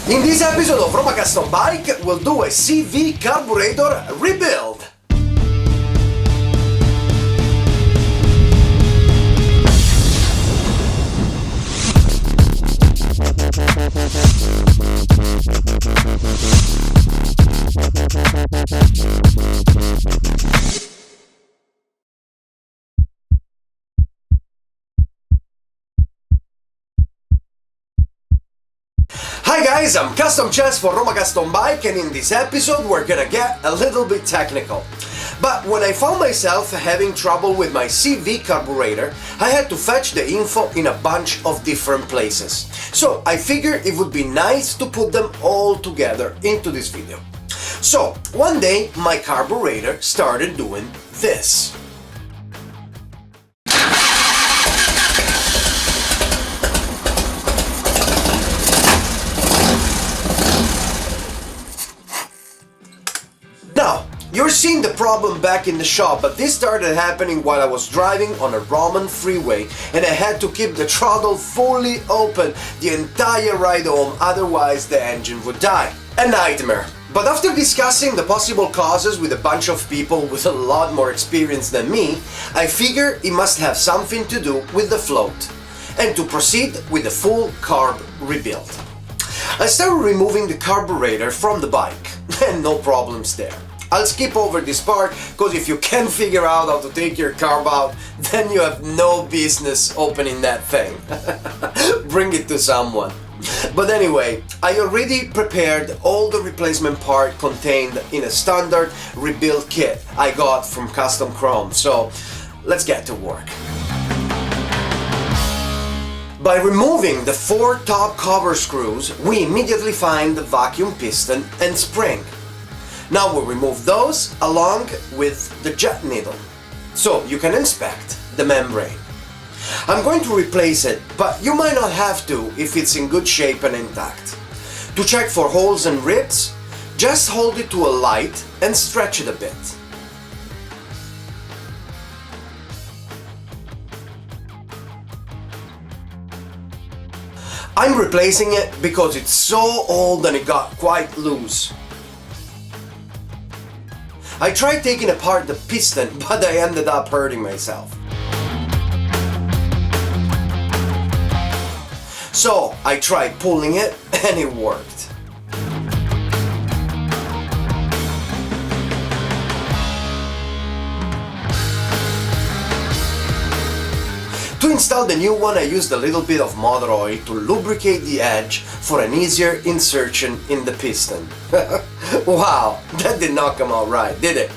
In this episode of Roma Custom Bike, we'll do a CV Carburetor Rebuild. Hi guys, I'm Custom Chess for Roma Custom Bike, and in this episode we're gonna get a little bit technical. But when I found myself having trouble with my CV carburetor, I had to fetch the info in a bunch of different places. So I figured it would be nice to put them all together into this video. So one day my carburetor started doing this. Now, you're seeing the problem back in the shop, but this started happening while I was driving on a Roman freeway and I had to keep the throttle fully open the entire ride home, otherwise the engine would die. A nightmare. But after discussing the possible causes with a bunch of people with a lot more experience than me, I figure it must have something to do with the float, and to proceed with the full carb rebuild. I started removing the carburetor from the bike, and no problems there. I'll skip over this part, because if you can't figure out how to take your carb out, then you have no business opening that thing. Bring it to someone. But anyway, I already prepared all the replacement part contained in a standard rebuild kit I got from Custom Chrome, so let's get to work. By removing the 4 top cover screws, we immediately find the vacuum piston and spring. Now we'll remove those along with the jet needle, so you can inspect the membrane. I'm going to replace it, but you might not have to if it's in good shape and intact. To check for holes and rips, just hold it to a light and stretch it a bit. I'm replacing it because it's so old and it got quite loose. I tried taking apart the piston, but I ended up hurting myself. So I tried pulling it and it worked. To install the new one, I used a little bit of motor oil to lubricate the edge for an easier insertion in the piston. Wow, that did not come out right, did it?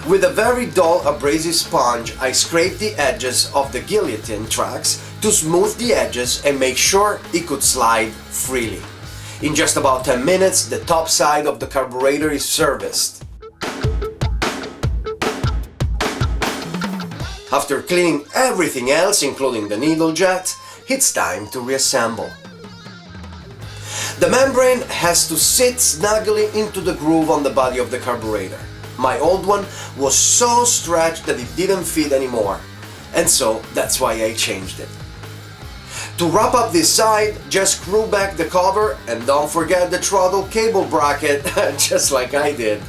With a very dull abrasive sponge, I scraped the edges of the guillotine tracks to smooth the edges and make sure it could slide freely. In just about 10 minutes, the top side of the carburetor is serviced. After cleaning everything else, including the needle jet, it's time to reassemble. The membrane has to sit snugly into the groove on the body of the carburetor. My old one was so stretched that it didn't fit anymore, and so that's why I changed it. To wrap up this side, just screw back the cover and don't forget the throttle cable bracket, just like I did.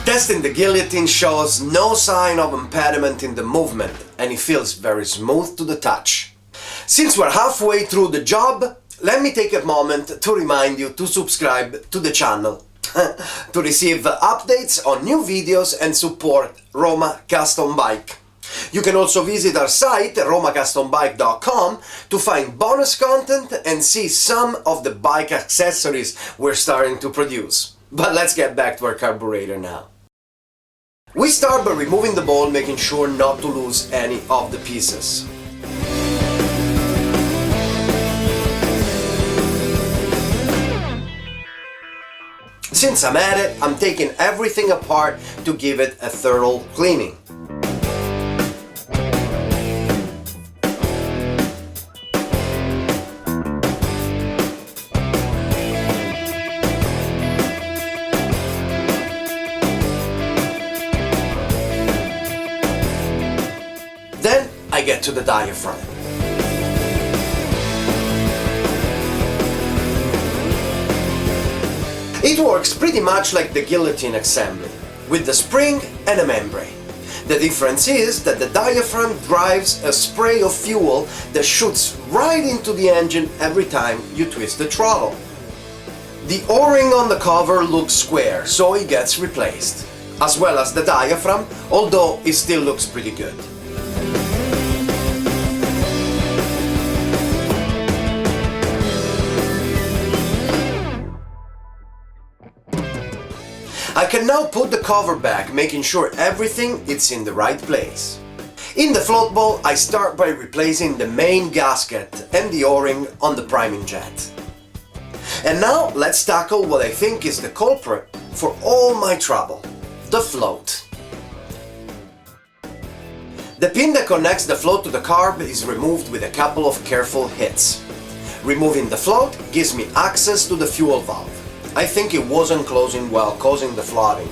Testing the guillotine shows no sign of impediment in the movement, and it feels very smooth to the touch. Since we're halfway through the job, let me take a moment to remind you to subscribe to the channel to receive updates on new videos and support Roma Custom Bike. You can also visit our site romacustomBike.com to find bonus content and see some of the bike accessories we're starting to produce. But let's get back to our carburetor now. We start by removing the ball, making sure not to lose any of the pieces. Since I'm at it, I'm taking everything apart to give it a thorough cleaning. to the diaphragm. It works pretty much like the guillotine assembly, with the spring and a membrane. The difference is that the diaphragm drives a spray of fuel that shoots right into the engine every time you twist the throttle. The O-ring on the cover looks square, so it gets replaced, as well as the diaphragm, although it still looks pretty good. I can now put the cover back, making sure everything is in the right place. In the float ball, I start by replacing the main gasket and the O-ring on the priming jet. And now let's tackle what I think is the culprit for all my trouble, the float. The pin that connects the float to the carb is removed with a couple of careful hits. Removing the float gives me access to the fuel valve. I think it wasn't closing well, causing the flooding.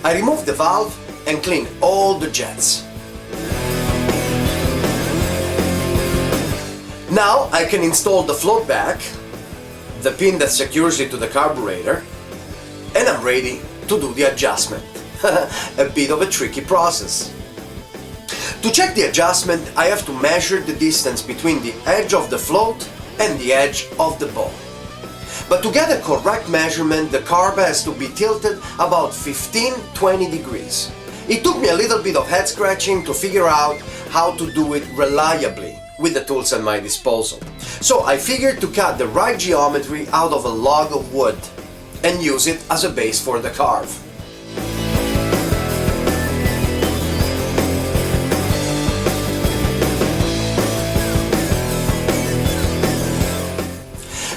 I remove the valve and clean all the jets. Now I can install the float back, the pin that secures it to the carburetor, and I'm ready to do the adjustment. A bit of a tricky process. To check the adjustment, I have to measure the distance between the edge of the float and the edge of the ball. But to get a correct measurement, the carb has to be tilted about 15-20 degrees. It took me a little bit of head scratching to figure out how to do it reliably with the tools at my disposal. So I figured to cut the right geometry out of a log of wood and use it as a base for the carb.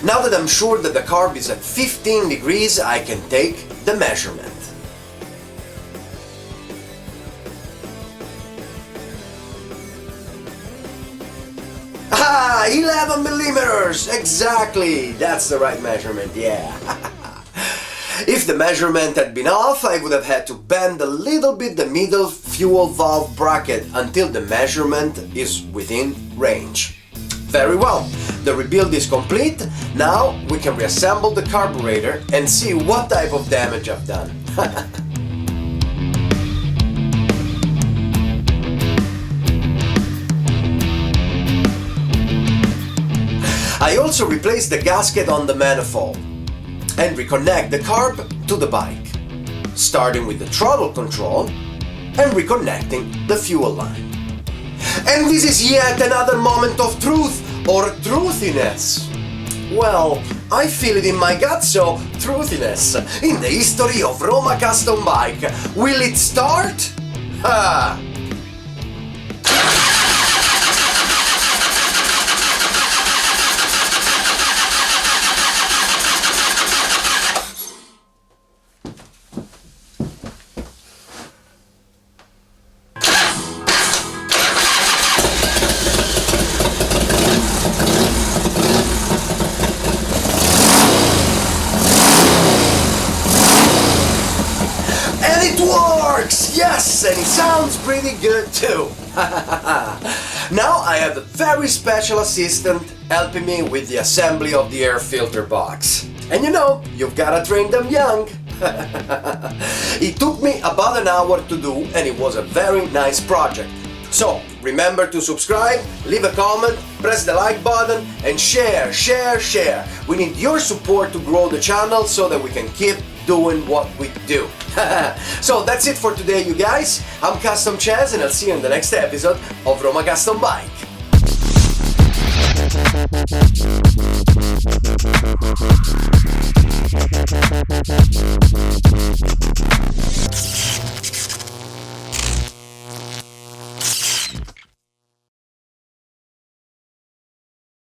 Now that I'm sure that the carb is at 15 degrees, I can take the measurement. Ah, 11 millimeters! Exactly! That's the right measurement, yeah. If the measurement had been off, I would have had to bend a little bit the middle fuel valve bracket until the measurement is within range. Very well, the rebuild is complete. Now we can reassemble the carburetor and see what type of damage I've done. I also replaced the gasket on the manifold and reconnect the carb to the bike, starting with the throttle control and reconnecting the fuel line. And this is yet another moment of truth, or truthiness. Well, I feel it in my gut, so truthiness. In the history of Roma Custom Bike, will it start? Ha! Yes, and it sounds pretty good too. Now I have a very special assistant helping me with the assembly of the air filter box. And you know, you've gotta train them young. It took me about an hour to do, and it was a very nice project. So remember to subscribe, leave a comment, press the like button, and share. We need your support to grow the channel so that we can keep doing what we do. So that's it for today, you guys. I'm Custom Chaz, and I'll see you in the next episode of Roma Custom Bike.